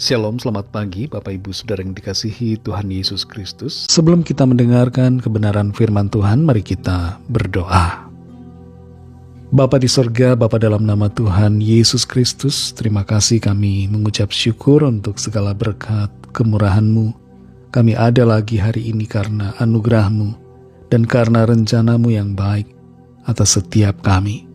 Shalom, selamat pagi Bapak Ibu Saudara yang dikasihi Tuhan Yesus Kristus. Sebelum kita mendengarkan kebenaran firman Tuhan, mari kita berdoa. Bapa di sorga, Bapa dalam nama Tuhan Yesus Kristus, terima kasih kami mengucap syukur untuk segala berkat kemurahan-Mu. Kami ada lagi hari ini karena anugerah-Mu dan karena rencana-Mu yang baik atas setiap kami.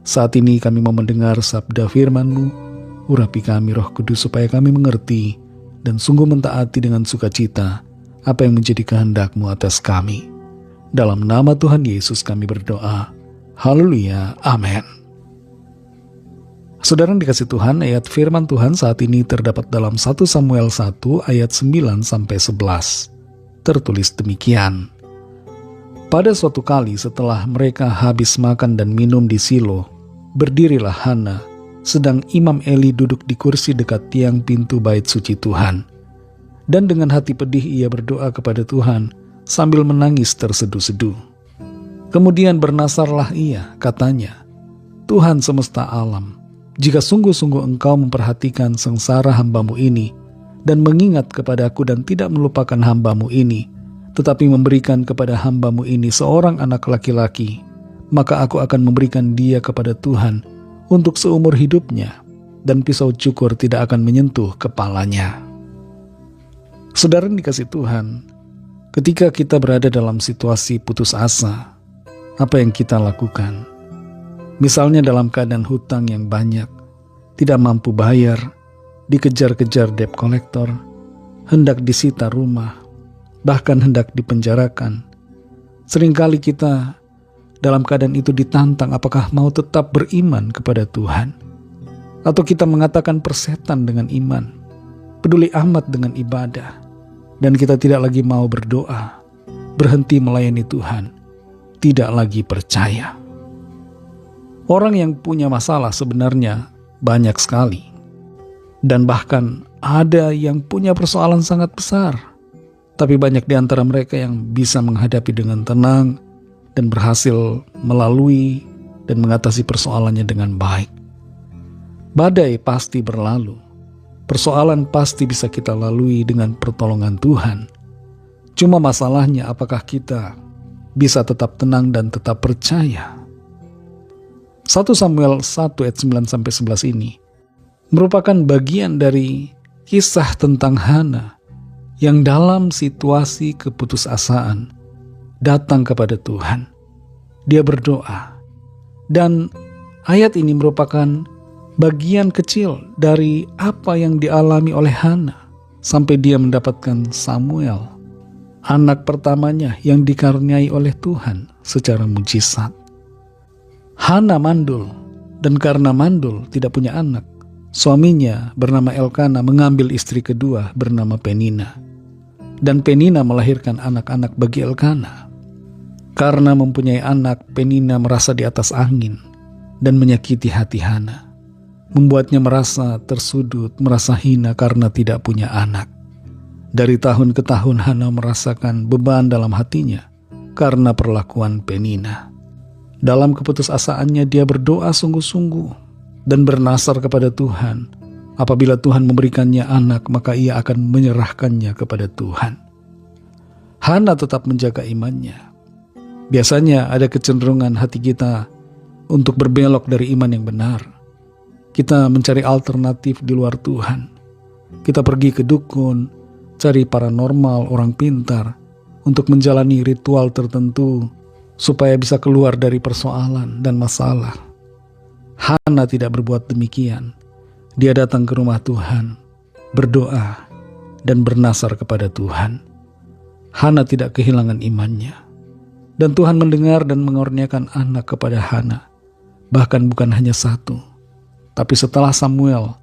Saat ini kami mau mendengar sabda firman-Mu. Urapi kami Roh Kudus supaya kami mengerti dan sungguh mentaati dengan sukacita apa yang menjadi kehendak-Mu atas kami. Dalam nama Tuhan Yesus kami berdoa. Haleluya. Amin. Saudara yang dikasihi Tuhan, ayat firman Tuhan saat ini terdapat dalam 1 Samuel 1 ayat 9-11. Tertulis demikian. Pada suatu kali setelah mereka habis makan dan minum di Silo, berdirilah Hana, sedang Imam Eli duduk di kursi dekat tiang pintu bait suci Tuhan. Dan dengan hati pedih ia berdoa kepada Tuhan sambil menangis terseduh-seduh. Kemudian bernasarlah ia, katanya, Tuhan semesta alam, jika sungguh-sungguh Engkau memperhatikan sengsara hamba-Mu ini, dan mengingat kepadaku dan tidak melupakan hamba-Mu ini, tetapi memberikan kepada hamba-Mu ini seorang anak laki-laki, maka aku akan memberikan dia kepada Tuhan untuk seumur hidupnya, dan pisau cukur tidak akan menyentuh kepalanya. Saudara yang dikasihi Tuhan, ketika kita berada dalam situasi putus asa, apa yang kita lakukan? Misalnya dalam keadaan hutang yang banyak, tidak mampu bayar, dikejar-kejar debt collector, hendak disita rumah, bahkan hendak dipenjarakan. Seringkali kita dalam keadaan itu ditantang apakah mau tetap beriman kepada Tuhan. Atau kita mengatakan persetan dengan iman, peduli amat dengan ibadah, dan kita tidak lagi mau berdoa, berhenti melayani Tuhan, tidak lagi percaya. Orang yang punya masalah sebenarnya banyak sekali. Dan bahkan ada yang punya persoalan sangat besar. Tapi banyak di antara mereka yang bisa menghadapi dengan tenang, dan berhasil melalui dan mengatasi persoalannya dengan baik. Badai pasti berlalu. Persoalan pasti bisa kita lalui dengan pertolongan Tuhan. Cuma masalahnya apakah kita bisa tetap tenang dan tetap percaya. 1 Samuel 1 ayat 9-11 ini merupakan bagian dari kisah tentang Hana yang dalam situasi keputusasaan datang kepada Tuhan. Dia berdoa. Dan ayat ini merupakan bagian kecil dari apa yang dialami oleh Hana sampai dia mendapatkan Samuel, anak pertamanya yang dikaruniai oleh Tuhan secara mujizat. Hana mandul, dan karena mandul tidak punya anak, suaminya bernama Elkana mengambil istri kedua bernama Penina. Dan Penina melahirkan anak-anak bagi Elkana. Karena mempunyai anak, Penina merasa di atas angin dan menyakiti hati Hana, membuatnya merasa tersudut, merasa hina karena tidak punya anak. Dari tahun ke tahun Hana merasakan beban dalam hatinya karena perlakuan Penina. Dalam keputusasaannya dia berdoa sungguh-sungguh dan bernasar kepada Tuhan. Apabila Tuhan memberikannya anak, maka ia akan menyerahkannya kepada Tuhan. Hana tetap menjaga imannya. Biasanya ada kecenderungan hati kita untuk berbelok dari iman yang benar. Kita mencari alternatif di luar Tuhan. Kita pergi ke dukun, cari paranormal, orang pintar, untuk menjalani ritual tertentu supaya bisa keluar dari persoalan dan masalah. Hana tidak berbuat demikian. Dia datang ke rumah Tuhan, berdoa, dan bernasar kepada Tuhan. Hana tidak kehilangan imannya. Dan Tuhan mendengar dan mengurniakan anak kepada Hana. Bahkan bukan hanya satu. Tapi setelah Samuel,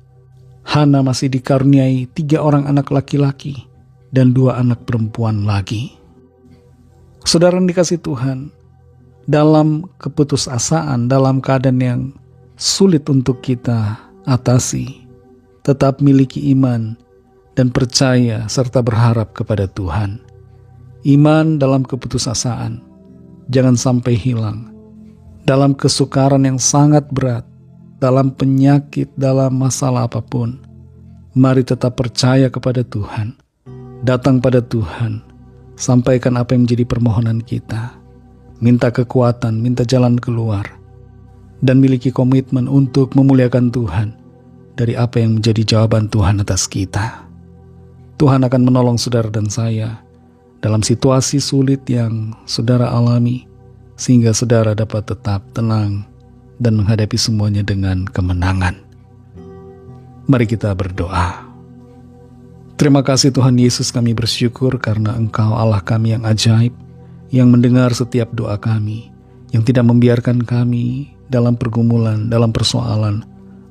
Hana masih dikaruniai 3 orang anak laki-laki dan 2 anak perempuan lagi. Saudara yang dikasihi Tuhan, dalam keputusasaan, dalam keadaan yang sulit untuk kita atasi, tetap miliki iman dan percaya serta berharap kepada Tuhan. Iman dalam keputusasaan jangan sampai hilang. Dalam kesukaran yang sangat berat, dalam penyakit, dalam masalah apapun, Mari tetap percaya kepada Tuhan, datang pada Tuhan, sampaikan apa yang menjadi permohonan kita, minta kekuatan, minta jalan keluar, dan miliki komitmen untuk memuliakan Tuhan dari apa yang menjadi jawaban Tuhan atas kita. Tuhan akan menolong saudara dan saya dalam situasi sulit yang saudara alami, sehingga saudara dapat tetap tenang dan menghadapi semuanya dengan kemenangan. Mari kita berdoa. Terima kasih Tuhan Yesus, kami bersyukur karena Engkau Allah kami yang ajaib, yang mendengar setiap doa kami, yang tidak membiarkan kami dalam pergumulan, dalam persoalan,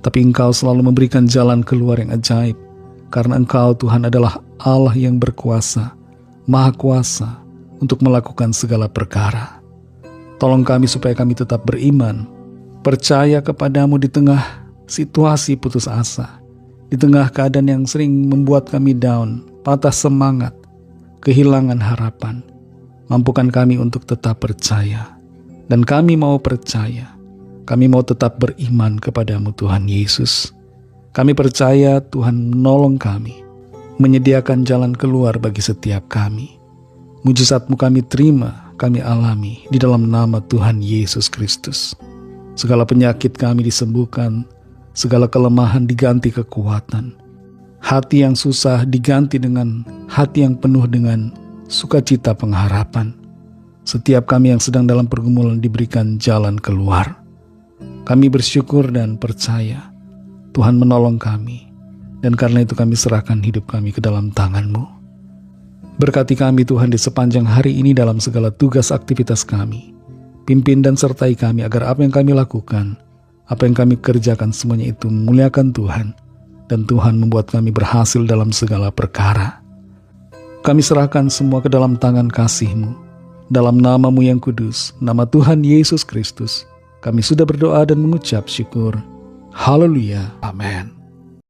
tapi Engkau selalu memberikan jalan keluar yang ajaib, karena Engkau Tuhan adalah Allah yang berkuasa, Maha Kuasa untuk melakukan segala perkara. Tolong kami supaya kami tetap beriman, percaya kepadamu di tengah situasi putus asa, di tengah keadaan yang sering membuat kami down, patah semangat, kehilangan harapan. Mampukan kami untuk tetap percaya, dan kami mau percaya, kami mau tetap beriman kepadamu Tuhan Yesus. Kami percaya Tuhan menolong kami, menyediakan jalan keluar bagi setiap kami. Mujizat-Mu kami terima, kami alami di dalam nama Tuhan Yesus Kristus. Segala penyakit kami disembuhkan, segala kelemahan diganti kekuatan. Hati yang susah diganti dengan hati yang penuh dengan sukacita pengharapan. Setiap kami yang sedang dalam pergumulan diberikan jalan keluar. Kami bersyukur dan percaya Tuhan menolong kami, dan karena itu kami serahkan hidup kami ke dalam tangan-Mu. Berkati kami Tuhan di sepanjang hari ini dalam segala tugas aktivitas kami. Pimpin dan sertai kami agar apa yang kami lakukan, apa yang kami kerjakan, semuanya itu memuliakan Tuhan, dan Tuhan membuat kami berhasil dalam segala perkara. Kami serahkan semua ke dalam tangan kasih-Mu, dalam nama-Mu yang kudus, nama Tuhan Yesus Kristus. Kami sudah berdoa dan mengucap syukur. Haleluya. Amin.